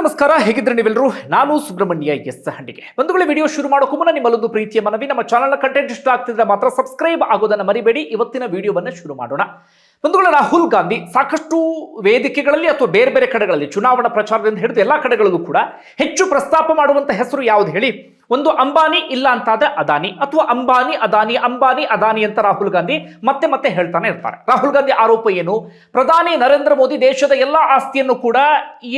ನಮಸ್ಕಾರ, ಹೇಗಿದ್ರೆ ನೀವೆಲ್ಲರೂ. ನಾನು ಸುಬ್ರಹ್ಮಣ್ಯ ಎಸ್ ಹಂಡಿಗೆ. ಬಂಧುಗಳ ವಿಡಿಯೋ ಶುರು ಮಾಡೋಕ್ಕೂ ಮುನ್ನ ನಿಮ್ಮಲ್ಲೊಂದು ಪ್ರೀತಿಯ ಮನವಿ, ನಮ್ಮ ಚಾನಲ್ನ ಕಂಟೆಂಟ್ ಇಷ್ಟ ಆಗ್ತಿದ್ರೆ ಮಾತ್ರ ಸಬ್ಸ್ಕ್ರೈಬ್ ಆಗೋದನ್ನ ಮರಿಬೇಡಿ. ಇವತ್ತಿನ ವಿಡಿಯೋವನ್ನ ಶುರು ಮಾಡೋಣ. ಬಂಧುಗಳ, ರಾಹುಲ್ ಗಾಂಧಿ ಸಾಕಷ್ಟು ವೇದಿಕೆಗಳಲ್ಲಿ ಅಥವಾ ಬೇರೆ ಬೇರೆ ಕಡೆಗಳಲ್ಲಿ ಚುನಾವಣಾ ಪ್ರಚಾರದಿಂದ ಹಿಡಿದು ಎಲ್ಲಾ ಕಡೆಗಳಲ್ಲೂ ಕೂಡ ಹೆಚ್ಚು ಪ್ರಸ್ತಾಪ ಮಾಡುವಂತ ಹೆಸರು ಯಾವ್ದು ಹೇಳಿ? ಒಂದು ಅಂಬಾನಿ, ಇಲ್ಲ ಅಂತಾದ್ರೆ ಅದಾನಿ, ಅಥವಾ ಅಂಬಾನಿ ಅದಾನಿ ಅಂಬಾನಿ ಅದಾನಿ ಅಂತ ರಾಹುಲ್ ಗಾಂಧಿ ಮತ್ತೆ ಮತ್ತೆ ಹೇಳ್ತಾನೆ ಇರ್ತಾರೆ. ರಾಹುಲ್ ಗಾಂಧಿ ಆರೋಪ ಏನು? ಪ್ರಧಾನಿ ನರೇಂದ್ರ ಮೋದಿ ದೇಶದ ಎಲ್ಲಾ ಆಸ್ತಿಯನ್ನು ಕೂಡ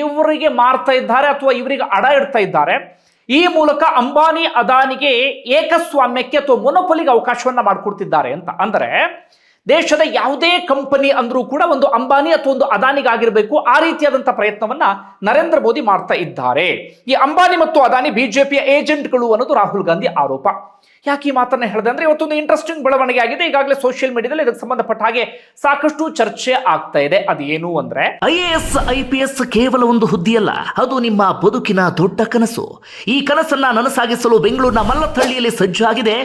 ಇವರಿಗೆ ಮಾರ್ತಾ ಇದ್ದಾರೆ ಅಥವಾ ಇವರಿಗೆ ಅಡ ಇಡ್ತಾ ಇದ್ದಾರೆ. ಈ ಮೂಲಕ ಅಂಬಾನಿ ಅದಾನಿಗೆ ಏಕಸ್ವಾಮ್ಯಕ್ಕೆ ಅಥವಾ ಮೊನೊಪೊಲಿಗೆ ಅವಕಾಶವನ್ನ ಮಾಡಿಕೊಡ್ತಿದ್ದಾರೆ ಅಂತ. ಅಂದ್ರೆ ದೇಶದ ಯಾವುದೇ ಕಂಪನಿ ಅಂದ್ರೂ ಕೂಡ ಒಂದು ಅಂಬಾನಿ ಅಥವಾ ಒಂದು ಅದಾನಿಗಾಗಿರ್ಬೇಕು, ಆ ರೀತಿಯಾದಂತಹ ಪ್ರಯತ್ನವನ್ನ ನರೇಂದ್ರ ಮೋದಿ ಮಾಡ್ತಾ ಇದ್ದಾರೆ. ಈ ಅಂಬಾನಿ ಮತ್ತು ಅದಾನಿ ಬಿಜೆಪಿಯ ಏಜೆಂಟ್ಗಳು ಅನ್ನೋದು ರಾಹುಲ್ ಗಾಂಧಿ ಆರೋಪ. ಯಾಕೆ ಈ ಮಾತನ್ನ ಹೇಳಿದೆ ಅಂದ್ರೆ, ಇವತ್ತೊಂದು ಇಂಟ್ರೆಸ್ಟಿಂಗ್ ಬೆಳವಣಿಗೆ ಆಗಿದೆ. ಈಗಾಗಲೇ ಸೋಷಿಯಲ್ ಮೀಡಿಯಾದಲ್ಲಿ ಇದಕ್ಕೆ ಸಂಬಂಧಪಟ್ಟ ಹಾಗೆ ಸಾಕಷ್ಟು ಚರ್ಚೆ ಆಗ್ತಾ ಇದೆ. ಅದೇನು ಅಂದ್ರೆ, IAS IPS ಕೇವಲ ಒಂದು ಹುದ್ದೆಯಲ್ಲ, ಅದು ನಿಮ್ಮ ಬದುಕಿನ ದೊಡ್ಡ ಕನಸು. ಈ ಕನಸನ್ನ ನನಸಾಗಿಸಲು ಬೆಂಗಳೂರಿನ ಮಲ್ಲತ್ತಹಳ್ಳಿಯಲ್ಲಿ ಸಜ್ಜಾಗಿದೆ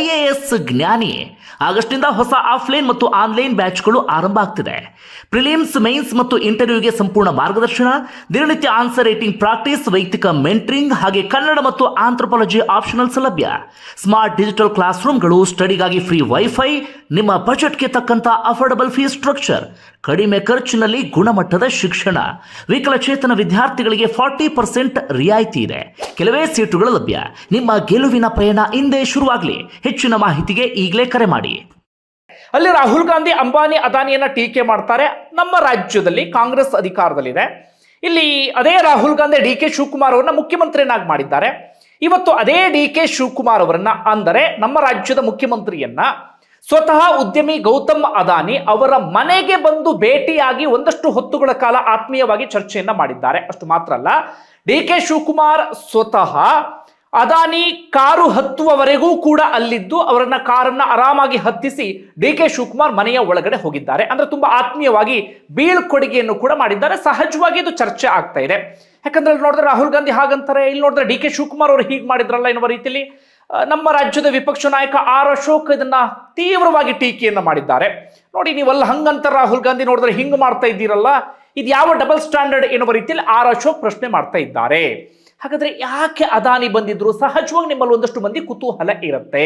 IAS ಜ್ಞಾನಿ. ಆಗಸ್ಟ್ನಿಂದ ಹೊಸ ಆಫ್ಲೈನ್ ಮತ್ತು ಆನ್ಲೈನ್ ಬ್ಯಾಚ್ಗಳು ಆರಂಭ ಆಗ್ತಿದೆ. ಪ್ರಿಲಿಮ್ಸ್, ಮೈನ್ಸ್ ಮತ್ತು ಇಂಟರ್ವ್ಯೂಗೆ ಸಂಪೂರ್ಣ ಮಾರ್ಗದರ್ಶನ, ದಿನನಿತ್ಯ ಆನ್ಸರ್ ರೈಟಿಂಗ್ ಪ್ರಾಕ್ಟೀಸ್, ವೈಯಕ್ತಿಕ ಮೆಂಟರಿಂಗ್, ಹಾಗೆ ಕನ್ನಡ ಮತ್ತು ಆಂಥ್ರೋಪಾಲಜಿ ಆಪ್ಷನಲ್ಸ್ ಲಭ್ಯ. ಸ್ಮಾರ್ಟ್ ಡಿಜಿಟಲ್ ಕ್ಲಾಸ್ ರೂಮ್ಗಳು, ಸ್ಟಡಿಗಾಗಿ ಫ್ರೀ ವೈಫೈ, ನಿಮ್ಮ ಬಜೆಟ್ಗೆ ತಕ್ಕಂತ ಅಫೋರ್ಡಬಲ್ ಫೀಸ್ ಸ್ಟ್ರಕ್ಚರ್, ಕಡಿಮೆ ಖರ್ಚಿನಲ್ಲಿ ಗುಣಮಟ್ಟದ ಶಿಕ್ಷಣ. ವಿಕಲಚೇತನ ವಿದ್ಯಾರ್ಥಿಗಳಿಗೆ 40% ರಿಯಾಯಿತಿ ಇದೆ. ಕೆಲವೇ ಸೀಟುಗಳು ಲಭ್ಯ. ನಿಮ್ಮ ಗೆಲುವಿನ ಪ್ರಯಾಣ ಇಂದೇ ಶುರುವಾಗಲಿ. ಹೆಚ್ಚಿನ ಮಾಹಿತಿಗೆ ಈಗಲೇ ಕರೆ ಮಾಡಿ. ಅಲ್ಲಿ ರಾಹುಲ್ ಗಾಂಧಿ ಅಂಬಾನಿ ಅದಾನಿಯನ್ನ ಟೀಕೆ ಮಾಡ್ತಾರೆ. ನಮ್ಮ ರಾಜ್ಯದಲ್ಲಿ ಕಾಂಗ್ರೆಸ್ ಅಧಿಕಾರದಲ್ಲಿದೆ. ಇಲ್ಲಿ ಅದೇ ರಾಹುಲ್ ಗಾಂಧಿ DK ಶಿವಕುಮಾರ್ ಅವರನ್ನ ಮುಖ್ಯಮಂತ್ರಿಯನ್ನಾಗಿ ಮಾಡಿದ್ದಾರೆ. ಇವತ್ತು ಅದೇ DK ಶಿವಕುಮಾರ್ ಅವರನ್ನ, ಅಂದರೆ ನಮ್ಮ ರಾಜ್ಯದ ಮುಖ್ಯಮಂತ್ರಿಯನ್ನ, ಸ್ವತಃ ಉದ್ಯಮಿ ಗೌತಮ್ ಅದಾನಿ ಅವರ ಮನೆಗೆ ಬಂದು ಭೇಟಿಯಾಗಿ ಒಂದಷ್ಟು ಹೊತ್ತುಗಳ ಕಾಲ ಆತ್ಮೀಯವಾಗಿ ಚರ್ಚೆಯನ್ನ ಮಾಡಿದ್ದಾರೆ. ಅಷ್ಟು ಮಾತ್ರ ಅಲ್ಲ, DK ಶಿವಕುಮಾರ್ ಸ್ವತಃ ಅದಾನಿ ಕಾರು ಹತ್ತುವವರೆಗೂ ಕೂಡ ಅಲ್ಲಿದ್ದು ಅವರನ್ನ ಕಾರನ್ನ ಆರಾಮಾಗಿ ಹತ್ತಿಸಿ DK ಶಿವಕುಮಾರ್ ಮನೆಯ ಒಳಗಡೆ ಹೋಗಿದ್ದಾರೆ. ಅಂದ್ರೆ ತುಂಬಾ ಆತ್ಮೀಯವಾಗಿ ಬೀಳ್ಕೊಡುಗೆಯನ್ನು ಕೂಡ ಮಾಡಿದ್ದಾರೆ. ಸಹಜವಾಗಿ ಇದು ಚರ್ಚೆ ಆಗ್ತಾ ಇದೆ. ಯಾಕಂದ್ರೆ ಇಲ್ಲಿ ನೋಡಿದ್ರೆ ರಾಹುಲ್ ಗಾಂಧಿ ಹಾಗಂತಾರೆ, ಇಲ್ಲಿ ನೋಡಿದ್ರೆ DK ಶಿವಕುಮಾರ್ ಅವರು ಹೀಗೆ ಮಾಡಿದ್ರಲ್ಲ ಎನ್ನುವ ರೀತಿಯಲ್ಲಿ ನಮ್ಮ ರಾಜ್ಯದ ವಿಪಕ್ಷ ನಾಯಕ R ಅಶೋಕ್ ಇದನ್ನ ತೀವ್ರವಾಗಿ ಟೀಕೆಯನ್ನ ಮಾಡಿದ್ದಾರೆ. ನೋಡಿ, ನೀವಲ್ಲ ಹಂಗಂತ ರಾಹುಲ್ ಗಾಂಧಿ ನೋಡಿದ್ರೆ ಹಿಂಗ್ ಮಾಡ್ತಾ ಇದ್ದೀರಲ್ಲ, ಇದು ಯಾವ ಡಬಲ್ ಸ್ಟ್ಯಾಂಡರ್ಡ್ ಎನ್ನುವ ರೀತಿಯಲ್ಲಿ R ಅಶೋಕ್ ಪ್ರಶ್ನೆ ಮಾಡ್ತಾ ಇದ್ದಾರೆ. ಹಾಗಾದ್ರೆ ಯಾಕೆ ಅದಾನಿ ಬಂದಿದ್ರು? ಸಹಜವಾಗಿ ನಿಮ್ಮಲ್ಲಿ ಒಂದಷ್ಟು ಮಂದಿ ಕುತೂಹಲ ಇರುತ್ತೆ.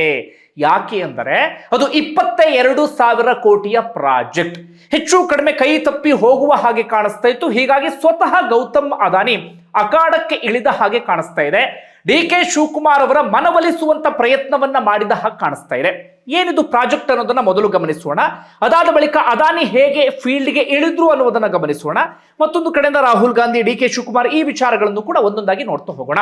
ಯಾಕೆ ಅಂದರೆ, ಅದು 22,000 ಕೋಟಿಯ ಪ್ರಾಜೆಕ್ಟ್. ಹೆಚ್ಚು ಕಡಿಮೆ ಕೈ ತಪ್ಪಿ ಹೋಗುವ ಹಾಗೆ ಕಾಣಿಸ್ತಾ ಇತ್ತು. ಹೀಗಾಗಿ ಸ್ವತಃ ಗೌತಮ್ ಅದಾನಿ ಅಖಾಡಕ್ಕೆ ಇಳಿದ ಹಾಗೆ ಕಾಣಿಸ್ತಾ ಇದೆ. DK ಶಿವಕುಮಾರ್ ಅವರ ಮನವೊಲಿಸುವಂತ ಪ್ರಯತ್ನವನ್ನ ಮಾಡಿದ ಹಾಗೆ ಕಾಣಿಸ್ತಾ ಇದೆ. ಏನಿದು ಪ್ರಾಜೆಕ್ಟ್ ಅನ್ನೋದನ್ನ ಮೊದಲು ಗಮನಿಸೋಣ. ಅದಾದ ಬಳಿಕ ಅದಾನಿ ಹೇಗೆ ಫೀಲ್ಡ್ಗೆ ಇಳಿದ್ರು ಅನ್ನೋದನ್ನ ಗಮನಿಸೋಣ. ಮತ್ತೊಂದು ಕಡೆಯಿಂದ ರಾಹುಲ್ ಗಾಂಧಿ, DK ಶಿವಕುಮಾರ್ ಈ ವಿಚಾರಗಳನ್ನು ಕೂಡ ಒಂದೊಂದಾಗಿ ನೋಡ್ತಾ ಹೋಗೋಣ.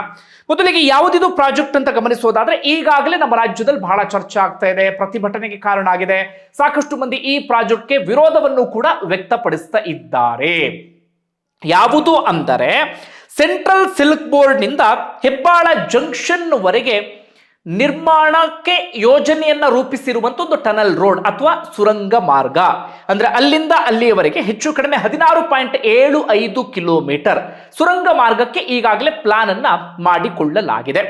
ಮೊದಲಿಗೆ ಯಾವುದಿದು ಪ್ರಾಜೆಕ್ಟ್ ಅಂತ ಗಮನಿಸೋದಾದ್ರೆ, ಈಗಾಗಲೇ ನಮ್ಮ ರಾಜ್ಯದಲ್ಲಿ ಬಹಳ ಚರ್ಚೆ ಆಗ್ತಾ ಇದೆ, ಪ್ರತಿಭಟನೆಗೆ ಕಾರಣ ಆಗಿದೆ. ಸಾಕಷ್ಟು ಮಂದಿ ಈ ಪ್ರಾಜೆಕ್ಟ್ಗೆ ವಿರೋಧವನ್ನು ಕೂಡ ವ್ಯಕ್ತಪಡಿಸ್ತಾ ಇದ್ದಾರೆ. ಯಾವುದು ಅಂದರೆ, ಸೆಂಟ್ರಲ್ ಸಿಲ್ಕ್ ಬೋರ್ಡ್ ನಿಂದ ಹೆಬ್ಬಾಳ ಜಂಕ್ಷನ್ ವರೆಗೆ ನಿರ್ಮಾಣಕ್ಕೆ ಯೋಜನೆಯನ್ನ ರೂಪಿಸಿರುವಂತ ಒಂದು ಟನಲ್ ರೋಡ್ ಅಥವಾ ಸುರಂಗ ಮಾರ್ಗ. ಅಂದ್ರೆ ಅಲ್ಲಿಂದ ಅಲ್ಲಿಯವರೆಗೆ ಹೆಚ್ಚು ಕಡಿಮೆ 16.75 ಕಿಲೋಮೀಟರ್ ಸುರಂಗ ಮಾರ್ಗಕ್ಕೆ ಈಗಾಗಲೇ ಪ್ಲಾನ್ ಅನ್ನ ಮಾಡಿಕೊಳ್ಳಲಾಗಿದೆ.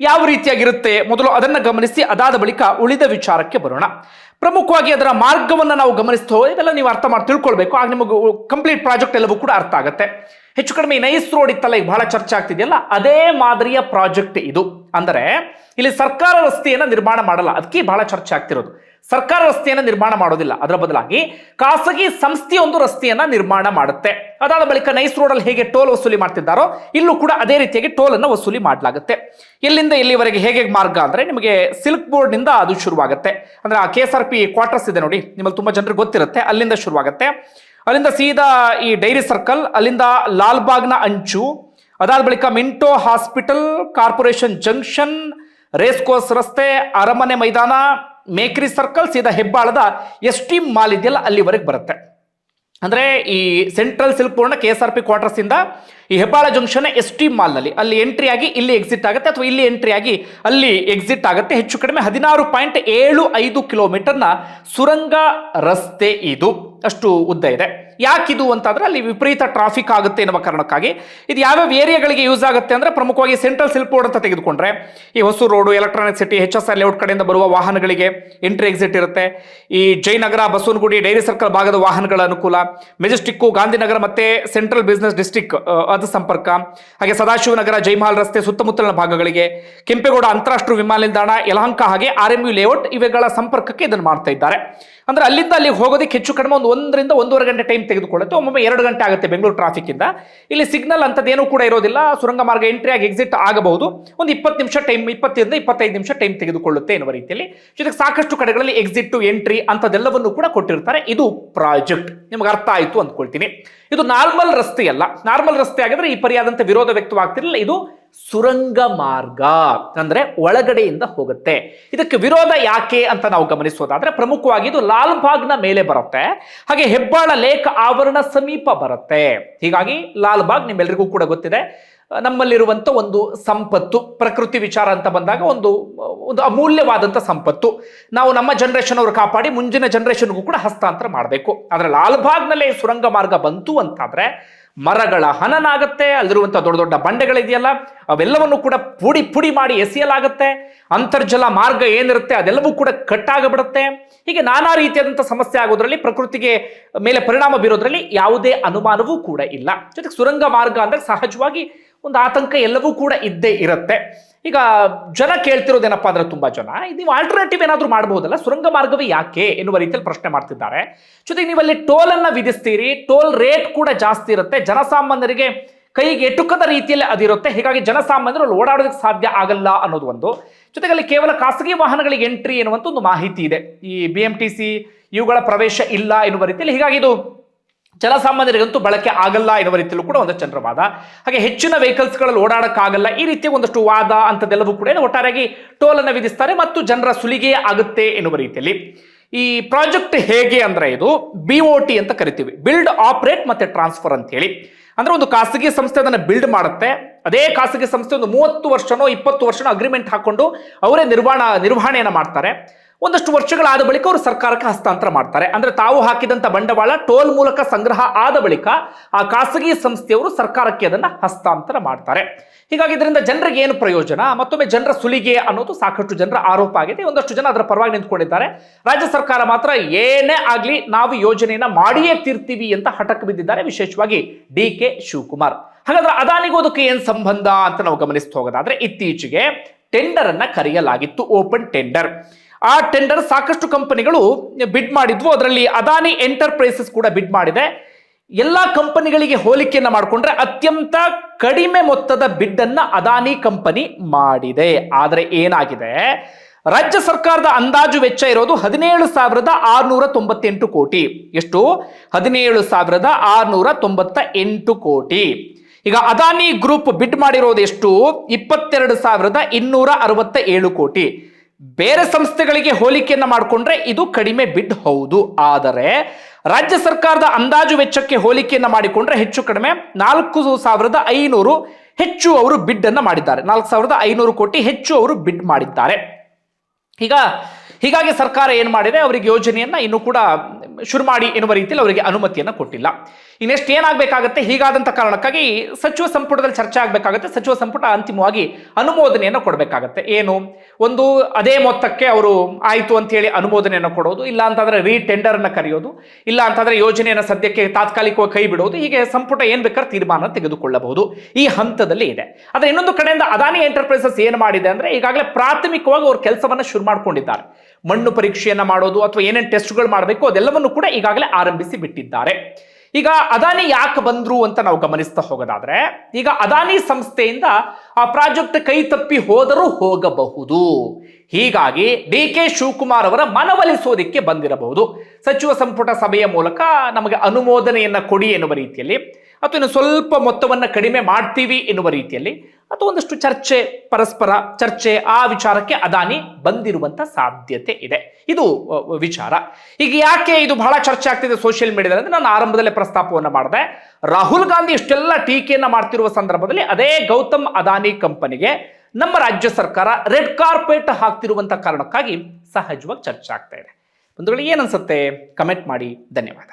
ಯಾವ ರೀತಿಯಾಗಿರುತ್ತೆ ಮೊದಲು ಅದನ್ನ ಗಮನಿಸಿ, ಅದಾದ ಬಳಿಕ ಉಳಿದ ವಿಚಾರಕ್ಕೆ ಬರೋಣ. ಪ್ರಮುಖವಾಗಿ ಅದರ ಮಾರ್ಗವನ್ನು ನಾವು ಗಮನಿಸ್ತಾ ಹೋಗಿ ಇದೆಲ್ಲ ನೀವು ಅರ್ಥ ಮಾಡಿ ತಿಳ್ಕೊಳ್ಬೇಕು. ಆಗ ನಿಮಗೆ ಕಂಪ್ಲೀಟ್ ಪ್ರಾಜೆಕ್ಟ್ ಎಲ್ಲವೂ ಕೂಡ ಅರ್ಥ ಆಗುತ್ತೆ. ಹೆಚ್ಚು ಕಡಿಮೆ ನೈಸ್ ರೋಡ್ ಇತ್ತಲ್ಲ, ಈಗ ಬಹಳ ಚರ್ಚೆ ಆಗ್ತಿದೆಯಲ್ಲ, ಅದೇ ಮಾದರಿಯ ಪ್ರಾಜೆಕ್ಟ್ ಇದು. ಅಂದರೆ ಇಲ್ಲಿ ಸರ್ಕಾರ ರಸ್ತೆಯನ್ನ ನಿರ್ಮಾಣ ಮಾಡಲ್ಲ, ಅದಕ್ಕೆ ಬಹಳ ಚರ್ಚೆ ಆಗ್ತಿರೋದು. ಸರ್ಕಾರ ರಸ್ತೆಯನ್ನ ನಿರ್ಮಾಣ ಮಾಡೋದಿಲ್ಲ, ಅದರ ಬದಲಾಗಿ ಖಾಸಗಿ ಸಂಸ್ಥೆಯೊಂದು ರಸ್ತೆಯನ್ನ ನಿರ್ಮಾಣ ಮಾಡುತ್ತೆ. ಅದಾದ ಬಳಿಕ ನೈಸ್ ರೋಡ್ ಅಲ್ಲಿ ಹೇಗೆ ಟೋಲ್ ವಸೂಲಿ ಮಾಡ್ತಿದ್ದಾರೋ, ಇಲ್ಲೂ ಕೂಡ ಅದೇ ರೀತಿಯಾಗಿ ಟೋಲ್ ಅನ್ನು ವಸೂಲಿ ಮಾಡಲಾಗುತ್ತೆ. ಎಲ್ಲಿಂದ ಎಲ್ಲಿವರೆಗೆ ಹೇಗೆ ಮಾರ್ಗ ಅಂದ್ರೆ, ನಿಮಗೆ ಸಿಲ್ಕ್ ಬೋರ್ಡ್ ನಿಂದ ಅದು ಶುರುವಾಗುತ್ತೆ. ಅಂದ್ರೆ ಆ KSRP ಕ್ವಾರ್ಟರ್ಸ್ ಇದೆ ನೋಡಿ, ನಿಮ್ಮಲ್ಲಿ ತುಂಬಾ ಜನರಿಗೆ ಗೊತ್ತಿರುತ್ತೆ, ಅಲ್ಲಿಂದ ಶುರುವಾಗುತ್ತೆ. ಅಲ್ಲಿಂದ ಸೀದಾ ಈ ಡೈರಿ ಸರ್ಕಲ್, ಅಲ್ಲಿಂದ ಲಾಲ್ಬಾಗ್ನ ಅಂಚು, ಅದಾದ ಬಳಿಕ Minto hospital, corporation junction, race course ರಸ್ತೆ, ಅರಮನೆ ಮೈದಾನ, ಮೇಕ್ರಿ ಸರ್ಕಲ್, ಸೀದಾ ಹೆಬ್ಬಾಳದ ST ಮಾಲ್ ಇದೆಯಲ್ಲ ಅಲ್ಲಿವರೆಗೆ ಬರುತ್ತೆ. ಅಂದ್ರೆ ಈ ಸೆಂಟ್ರಲ್ ಸಿಲ್ಕ್ ಬೋರ್ಡ್ನ KSRP ಕ್ವಾರ್ಟರ್ಸ್ ಇಂದ ಈ ಹೆಬ್ಬಾಳ ಜಂಕ್ಷನ್ ST ಮಾಲ್ ನಲ್ಲಿ ಅಲ್ಲಿ ಎಂಟ್ರಿ ಆಗಿ ಇಲ್ಲಿ ಎಕ್ಸಿಟ್ ಆಗುತ್ತೆ, ಅಥವಾ ಇಲ್ಲಿ ಎಂಟ್ರಿ ಆಗಿ ಅಲ್ಲಿ ಎಕ್ಸಿಟ್ ಆಗುತ್ತೆ. ಹೆಚ್ಚು ಕಡಿಮೆ 16.75 ಕಿಲೋಮೀಟರ್ನ ಸುರಂಗ ರಸ್ತೆ ಇದು. ಅಷ್ಟು ಉದ್ದ ಇದೆ. ಯಾಕಿದು ಅಂತಂದ್ರೆ, ಅಲ್ಲಿ ವಿಪರೀತ ಟ್ರಾಫಿಕ್ ಆಗುತ್ತೆ ಎನ್ನುವ ಕಾರಣಕ್ಕಾಗಿ. ಇದು ಯಾವ್ಯಾವ ಏರಿಯಾಗಳಿಗೆ ಯೂಸ್ ಆಗುತ್ತೆ ಅಂದ್ರೆ, ಪ್ರಮುಖವಾಗಿ ಸೆಂಟ್ರಲ್ ಸಿಲ್ಕ್ ಬೋರ್ಡ್ ಅಂತ ತೆಗೆದುಕೊಂಡ್ರೆ ಈ Hosur road, electronic city, HSR layout ಕಡೆಯಿಂದ ಬರುವ ವಾಹನಗಳಿಗೆ ಎಂಟ್ರಿ ಎಕ್ಸಿಟ್ ಇರುತ್ತೆ. ಈ ಜಯನಗರ, ಬಸವನಗುಡಿ, ಡೈರಿ ಸರ್ಕಲ್ ಭಾಗದ ವಾಹನಗಳ ಅನುಕೂಲ, ಮೆಜೆಸ್ಟಿಕ್ಕು, ಗಾಂಧಿನಗರ ಮತ್ತೆ ಸೆಂಟ್ರಲ್ ಬಿಸಿನೆಸ್ ಡಿಸ್ಟ್ರಿಕ್ಟ್ ಪಥ ಸಂಪರ್ಕ, ಹಾಗೆ ಸದಾಶಿವನಗರ ಜೈಮಹಲ್ ರಸ್ತೆ ಸುತ್ತಮುತ್ತಲಿನ ಭಾಗಗಳಿಗೆ, ಕೆಂಪೇಗೌಡ ಅಂತಾರಾಷ್ಟ್ರೀಯ ವಿಮಾನ ನಿಲ್ದಾಣ, ಯಲಹಂಕ ಹಾಗೆ RMU ಲೇಔಟ್ ಇವುಗಳ ಸಂಪರ್ಕಕ್ಕೆ ಇದನ್ನು ಮಾಡ್ತಾ ಇದ್ದಾರೆ. ಅಂದ್ರೆ ಅಲ್ಲಿಂದ ಅಲ್ಲಿಗೆ ಹೋಗೋದಕ್ಕೆ ಹೆಚ್ಚು ಕಡಿಮೆ 1 ರಿಂದ 1.5 ಗಂಟೆ ಟೈಮ್ ತೆಗೆದುಕೊಳ್ಳುತ್ತೆ. ಒಮ್ಮೊಮ್ಮೆ 2 ಗಂಟೆ ಆಗುತ್ತೆ ಬೆಂಗಳೂರು ಟ್ರಾಫಿಕ್ ಇಂದ. ಇಲ್ಲಿ ಸಿಗ್ನಲ್ ಅಂತದೇನು ಕೂಡ ಇರೋದಿಲ್ಲ, ಸುರಂಗ ಮಾರ್ಗ ಎಂಟ್ರಿ ಆಗಿ ಎಕ್ಸಿಟ್ ಆಗಬಹುದು. ಒಂದು 20 ನಿಮಿಷ ಟೈಮ್, 20 ರಿಂದ 25 ನಿಮಿಷ ಟೈಮ್ ತೆಗೆದುಕೊಳ್ಳುತ್ತೆ ಎನ್ನುವ ರೀತಿಯಲ್ಲಿ. ಜೊತೆಗೆ ಸಾಕಷ್ಟು ಕಡೆಗಳಲ್ಲಿ ಎಕ್ಸಿಟ್ ಎಂಟ್ರಿ ಅಂತದೆಲ್ಲವನ್ನು ಕೂಡ ಕೊಟ್ಟಿರ್ತಾರೆ. ಇದು ಪ್ರಾಜೆಕ್ಟ್ ನಿಮಗೆ ಅರ್ಥ ಆಯಿತು ಅಂದ್ಕೊಳ್ತೀನಿ. ಇದು ನಾರ್ಮಲ್ ರಸ್ತೆ ಅಲ್ಲ. ನಾರ್ಮಲ್ ರಸ್ತೆ ಆಗಿದ್ರೆ ಈ ಪರಿಯಾದಂತ ವಿರೋಧ ವ್ಯಕ್ತವಾಗ್ತಿರಲಿಲ್ಲ. ಇದು ಸುರಂಗ ಮಾರ್ಗ, ಅಂದ್ರೆ ಒಳಗಡೆಯಿಂದ ಹೋಗುತ್ತೆ. ಇದಕ್ಕೆ ವಿರೋಧ ಯಾಕೆ ಅಂತ ನಾವು ಗಮನಿಸೋದಾದ್ರೆ ಪ್ರಮುಖವಾಗಿ ಇದು ಲಾಲ್ ಬಾಗ್ನ ಮೇಲೆ ಬರುತ್ತೆ, ಹಾಗೆ ಹೆಬ್ಬಾಳ ಲೇಕ್ ಆವರಣ ಸಮೀಪ ಬರುತ್ತೆ. ಹೀಗಾಗಿ ಲಾಲ್ ಬಾಗ್ ನಿಮ್ಮೆಲ್ಲರಿಗೂ ಕೂಡ ಗೊತ್ತಿದೆ, ನಮ್ಮಲ್ಲಿರುವಂತ ಒಂದು ಸಂಪತ್ತು. ಪ್ರಕೃತಿ ವಿಚಾರ ಅಂತ ಬಂದಾಗ ಒಂದು ಅಮೂಲ್ಯವಾದಂತ ಸಂಪತ್ತು. ನಾವು ನಮ್ಮ ಜನರೇಷನ್ ಅವರು ಕಾಪಾಡಿ ಮುಂದಿನ ಜನರೇಷನ್ಗೂ ಕೂಡ ಹಸ್ತಾಂತರ ಮಾಡಬೇಕು. ಆದ್ರೆ ಲಾಲ್ ಬಾಗ್ನಲ್ಲೇ ಸುರಂಗ ಮಾರ್ಗ ಬಂತು ಅಂತಾದ್ರೆ ಮರಗಳ ಹನನ ಆಗುತ್ತೆ, ಅಲ್ಲಿರುವಂಥ ದೊಡ್ಡ ದೊಡ್ಡ ಬಂಡೆಗಳಿದೆಯಲ್ಲ ಅವೆಲ್ಲವನ್ನು ಕೂಡ ಪುಡಿ ಮಾಡಿ ಎಸೆಯಲಾಗುತ್ತೆ. ಅಂತರ್ಜಲ ಮಾರ್ಗ ಏನಿರುತ್ತೆ ಅದೆಲ್ಲವೂ ಕೂಡ ಕಟ್ಟಾಗಬಿಡುತ್ತೆ. ಹೀಗೆ ನಾನಾ ರೀತಿಯಾದಂಥ ಸಮಸ್ಯೆ ಆಗೋದ್ರಲ್ಲಿ, ಪ್ರಕೃತಿಗೆ ಮೇಲೆ ಪರಿಣಾಮ ಬೀರೋದ್ರಲ್ಲಿ ಯಾವುದೇ ಅನುಮಾನವೂ ಕೂಡ ಇಲ್ಲ. ಜೊತೆಗೆ ಸುರಂಗ ಮಾರ್ಗ ಅಂದ್ರೆ ಸಹಜವಾಗಿ ಒಂದು ಆತಂಕ ಎಲ್ಲವೂ ಕೂಡ ಇದ್ದೇ ಇರುತ್ತೆ. ಈಗ ಜನ ಕೇಳ್ತಿರೋದೇನಪ್ಪ ಅಂದ್ರೆ ತುಂಬಾ ಜನ ನೀವು ಆಲ್ಟರ್ನೇಟಿವ್ ಏನಾದರೂ ಮಾಡಬಹುದಲ್ಲ, ಸುರಂಗ ಮಾರ್ಗವೇ ಯಾಕೆ ಎನ್ನುವ ರೀತಿಯಲ್ಲಿ ಪ್ರಶ್ನೆ ಮಾಡ್ತಿದ್ದಾರೆ. ಜೊತೆಗೆ ನೀವಲ್ಲಿ ಟೋಲ್ ಅನ್ನ ವಿಧಿಸ್ತೀರಿ, ಟೋಲ್ ರೇಟ್ ಕೂಡ ಜಾಸ್ತಿ ಇರುತ್ತೆ, ಜನಸಾಮಾನ್ಯರಿಗೆ ಕೈಗೆ ಎಟುಕದ ರೀತಿಯಲ್ಲಿ ಅದಿರುತ್ತೆ. ಹೀಗಾಗಿ ಜನಸಾಮಾನ್ಯರು ಅಲ್ಲಿ ಓಡಾಡೋದಕ್ಕೆ ಸಾಧ್ಯ ಆಗಲ್ಲ ಅನ್ನೋದು ಒಂದು. ಜೊತೆಗೆ ಅಲ್ಲಿ ಕೇವಲ ಖಾಸಗಿ ವಾಹನಗಳಿಗೆ ಎಂಟ್ರಿ ಎನ್ನುವಂತ ಒಂದು ಮಾಹಿತಿ ಇದೆ. ಈ BMTC ಇವುಗಳ ಪ್ರವೇಶ ಇಲ್ಲ ಎನ್ನುವ ರೀತಿಯಲ್ಲಿ. ಹೀಗಾಗಿ ಇದು ಜನಸಾಮಾನ್ಯರಿಗಂತೂ ಬಳಕೆ ಆಗಲ್ಲ ಎನ್ನುವ ರೀತಿಯಲ್ಲೂ ಕೂಡ ಒಂದು ಜನರ ವಾದ. ಹಾಗೆ ಹೆಚ್ಚಿನ ವೆಹಿಕಲ್ಸ್ಗಳಲ್ಲಿ ಓಡಾಡಕ್ಕಾಗಲ್ಲ, ಈ ರೀತಿಯ ಒಂದಷ್ಟು ವಾದ ಅಂತದೆಲ್ಲವೂ ಕೂಡ ಒಟ್ಟಾರೆಯಾಗಿ ಟೋಲ್ ಅನ್ನು ವಿಧಿಸ್ತಾರೆ ಮತ್ತು ಜನರ ಸುಲಿಗೆ ಆಗುತ್ತೆ ಎನ್ನುವ ರೀತಿಯಲ್ಲಿ. ಈ ಪ್ರಾಜೆಕ್ಟ್ ಹೇಗೆ ಅಂದ್ರೆ ಇದು BOT ಅಂತ ಕರಿತೀವಿ, ಬಿಲ್ಡ್ ಆಪರೇಟ್ ಮತ್ತೆ ಟ್ರಾನ್ಸ್ಫರ್ ಅಂತ ಹೇಳಿ. ಅಂದ್ರೆ ಒಂದು ಖಾಸಗಿ ಸಂಸ್ಥೆ ಅದನ್ನ ಬಿಲ್ಡ್ ಮಾಡುತ್ತೆ, ಅದೇ ಖಾಸಗಿ ಸಂಸ್ಥೆ ಒಂದು 30 ವರ್ಷನೋ 20 ವರ್ಷನೋ ಅಗ್ರಿಮೆಂಟ್ ಹಾಕೊಂಡು ಅವರೇ ನಿರ್ವಹಣೆಯನ್ನು ಮಾಡ್ತಾರೆ. ಒಂದಷ್ಟು ವರ್ಷಗಳಾದ ಬಳಿಕ ಅವರು ಸರ್ಕಾರಕ್ಕೆ ಹಸ್ತಾಂತರ ಮಾಡ್ತಾರೆ. ಅಂದ್ರೆ ತಾವು ಹಾಕಿದಂತ ಬಂಡವಾಳ ಟೋಲ್ ಮೂಲಕ ಸಂಗ್ರಹ ಆದ ಬಳಿಕ ಆ ಖಾಸಗಿ ಸಂಸ್ಥೆಯವರು ಸರ್ಕಾರಕ್ಕೆ ಅದನ್ನ ಹಸ್ತಾಂತರ ಮಾಡ್ತಾರೆ. ಹೀಗಾಗಿ ಇದರಿಂದ ಜನರಿಗೆ ಏನು ಪ್ರಯೋಜನ, ಮತ್ತೊಮ್ಮೆ ಜನರ ಸುಲಿಗೆ ಅನ್ನೋದು ಸಾಕಷ್ಟು ಜನರ ಆರೋಪ ಆಗಿದೆ. ಒಂದಷ್ಟು ಜನ ಅದರ ಪರವಾಗಿ ನಿಂತ್ಕೊಂಡಿದ್ದಾರೆ. ರಾಜ್ಯ ಸರ್ಕಾರ ಮಾತ್ರ ಏನೇ ಆಗ್ಲಿ ನಾವು ಯೋಜನೆಯನ್ನ ಮಾಡಿಯೇ ತೀರ್ತೀವಿ ಅಂತ ಹಠಕ್ಕೆ ಬಿದ್ದಿದ್ದಾರೆ, ವಿಶೇಷವಾಗಿ DK ಶಿವಕುಮಾರ್. ಹಾಗಾದ್ರೆ ಅದಾನಿಗೂ ಅದಕ್ಕೆ ಏನ್ ಸಂಬಂಧ ಅಂತ ನಾವು ಗಮನಿಸ್ತಾ ಹೋಗೋದಾದ್ರೆ, ಇತ್ತೀಚೆಗೆ ಟೆಂಡರ್ ಅನ್ನ ಕರೆಯಲಾಗಿತ್ತು, ಓಪನ್ ಟೆಂಡರ್. ಆ ಟೆಂಡರ್ ಸಾಕಷ್ಟು ಕಂಪನಿಗಳು ಬಿಡ್ ಮಾಡಿದ್ವು. ಅದರಲ್ಲಿ ಅದಾನಿ ಎಂಟರ್ಪ್ರೈಸಸ್ ಕೂಡ ಬಿಡ್ ಮಾಡಿದೆ. ಎಲ್ಲಾ ಕಂಪನಿಗಳಿಗೆ ಹೋಲಿಕೆಯನ್ನ ಮಾಡಿಕೊಂಡ್ರೆ ಅತ್ಯಂತ ಕಡಿಮೆ ಮೊತ್ತದ ಬಿಡ್ ಅನ್ನ ಅದಾನಿ ಕಂಪನಿ ಮಾಡಿದೆ. ಆದರೆ ಏನಾಗಿದೆ, ರಾಜ್ಯ ಸರ್ಕಾರದ ಅಂದಾಜು ವೆಚ್ಚ ಇರೋದು 17,698 ಕೋಟಿ. ಎಷ್ಟು? 17,698 ಕೋಟಿ. ಈಗ ಅದಾನಿ ಗ್ರೂಪ್ ಬಿಡ್ ಮಾಡಿರೋದು ಎಷ್ಟು? 22,267 ಕೋಟಿ. ಬೇರೆ ಸಂಸ್ಥೆಗಳಿಗೆ ಹೋಲಿಕೆಯನ್ನ ಮಾಡಿಕೊಂಡ್ರೆ ಇದು ಕಡಿಮೆ ಬಿಡ್ ಹೌದು. ಆದರೆ ರಾಜ್ಯ ಸರ್ಕಾರದ ಅಂದಾಜು ವೆಚ್ಚಕ್ಕೆ ಹೋಲಿಕೆಯನ್ನ ಮಾಡಿಕೊಂಡ್ರೆ ಹೆಚ್ಚು ಕಡಿಮೆ 4,500 ಹೆಚ್ಚು ಅವರು ಬಿಡ್ ಅನ್ನ ಮಾಡಿದ್ದಾರೆ. 4,500 ಕೋಟಿ ಹೆಚ್ಚು ಅವರು ಬಿಡ್ ಮಾಡಿದ್ದಾರೆ. ಹೀಗಾಗಿ ಸರ್ಕಾರ ಏನ್ ಮಾಡಿದೆ, ಅವರಿಗೆ ಯೋಜನೆಯನ್ನ ಇನ್ನೂ ಕೂಡ ಶುರು ಮಾಡಿ ಎನ್ನುವ ರೀತಿಯಲ್ಲಿ ಅವರಿಗೆ ಅನುಮತಿಯನ್ನ ಕೊಟ್ಟಿಲ್ಲ. ಇನ್ನೆಷ್ಟು ಏನಾಗಬೇಕಾಗತ್ತೆ, ಹೀಗಾದಂತ ಕಾರಣಕ್ಕಾಗಿ ಸಚಿವ ಸಂಪುಟದಲ್ಲಿ ಚರ್ಚೆ ಆಗಬೇಕಾಗತ್ತೆ. ಸಚಿವ ಸಂಪುಟ ಅಂತಿಮವಾಗಿ ಅನುಮೋದನೆಯನ್ನು ಕೊಡಬೇಕಾಗತ್ತೆ. ಏನು, ಒಂದು ಅದೇ ಮೊತ್ತಕ್ಕೆ ಅವರು ಆಯ್ತು ಅಂತ ಹೇಳಿ ಅನುಮೋದನೆಯನ್ನು ಕೊಡೋದು, ಇಲ್ಲ ಅಂತಂದ್ರೆ ಟೆಂಡರ್ ಅನ್ನ ಕರೆಯೋದು, ಇಲ್ಲ ಅಂತಂದ್ರೆ ಯೋಜನೆಯನ್ನು ಸದ್ಯಕ್ಕೆ ತಾತ್ಕಾಲಿಕವಾಗಿ ಕೈ ಬಿಡೋದು. ಹೀಗೆ ಸಂಪುಟ ಏನ್ ಬೇಕಾದ್ರೆ ತೀರ್ಮಾನ ತೆಗೆದುಕೊಳ್ಳಬಹುದು. ಈ ಹಂತದಲ್ಲಿ ಇದೆ. ಆದ್ರೆ ಇನ್ನೊಂದು ಕಡೆಯಿಂದ ಅದಾನಿ ಎಂಟರ್ಪ್ರೈಸಸ್ ಏನ್ ಮಾಡಿದೆ ಅಂದ್ರೆ, ಈಗಾಗಲೇ ಪ್ರಾಥಮಿಕವಾಗಿ ಅವ್ರ ಕೆಲಸವನ್ನ ಶುರು ಮಾಡ್ಕೊಂಡಿದ್ದಾರೆ. ಮಣ್ಣು ಪರೀಕ್ಷೆಯನ್ನ ಮಾಡೋದು ಅಥವಾ ಏನೇನು ಟೆಸ್ಟ್ಗಳು ಮಾಡಬೇಕು ಅದೆಲ್ಲವನ್ನು ಕೂಡ ಈಗಾಗಲೇ ಆರಂಭಿಸಿ ಬಿಟ್ಟಿದ್ದಾರೆ. ಈಗ ಅದಾನಿ ಯಾಕೆ ಬಂದ್ರು ಅಂತ ನಾವು ಗಮನಿಸ್ತಾ ಹೋಗೋದಾದ್ರೆ, ಈಗ ಅದಾನಿ ಸಂಸ್ಥೆಯಿಂದ ಆ ಪ್ರಾಜೆಕ್ಟ್ ಕೈ ತಪ್ಪಿ ಹೋದರೂ ಹೋಗಬಹುದು. ಹೀಗಾಗಿ DK ಶಿವಕುಮಾರ್ ಅವರ ಮನವೊಲಿಸೋದಿಕ್ಕೆ ಬಂದಿರಬಹುದು. ಸಚಿವ ಸಂಪುಟ ಸಭೆಯ ಮೂಲಕ ನಮಗೆ ಅನುಮೋದನೆಯನ್ನ ಕೊಡಿ ಎನ್ನುವ ರೀತಿಯಲ್ಲಿ, ಅಥವಾ ಇನ್ನು ಸ್ವಲ್ಪ ಮೊತ್ತವನ್ನ ಕಡಿಮೆ ಮಾಡ್ತೀವಿ ಎನ್ನುವ ರೀತಿಯಲ್ಲಿ, ಅಥವಾ ಒಂದಷ್ಟು ಪರಸ್ಪರ ಚರ್ಚೆ ಆ ವಿಚಾರಕ್ಕೆ ಅದಾನಿ ಬಂದಿರುವಂತ ಸಾಧ್ಯತೆ ಇದೆ. ಇದು ವಿಚಾರ. ಈಗ ಯಾಕೆ ಇದು ಬಹಳ ಚರ್ಚೆ ಆಗ್ತಿದೆ ಸೋಷಿಯಲ್ ಮೀಡಿಯಾದಲ್ಲಿ ಅಂದ್ರೆ, ನಾನು ಆರಂಭದಲ್ಲೇ ಪ್ರಸ್ತಾಪವನ್ನು ಮಾಡಿದೆ. ರಾಹುಲ್ ಗಾಂಧಿ ಇಷ್ಟೆಲ್ಲ ಟೀಕೆಯನ್ನ ಮಾಡ್ತಿರುವ ಸಂದರ್ಭದಲ್ಲಿ ಅದೇ ಗೌತಮ್ ಅದಾನಿ ಕಂಪನಿಗೆ ನಮ್ಮ ರಾಜ್ಯ ಸರ್ಕಾರ ರೆಡ್ ಕಾರ್ಪೆಟ್ ಹಾಕ್ತಿರುವಂತ ಕಾರಣಕ್ಕಾಗಿ ಸಹಜವಾಗಿ ಚರ್ಚೆ ಆಗ್ತಾ ಇದೆ. ಬಂಧುಗಳಿಗೆ ಏನನ್ಸುತ್ತೆ ಕಮೆಂಟ್ ಮಾಡಿ. ಧನ್ಯವಾದ.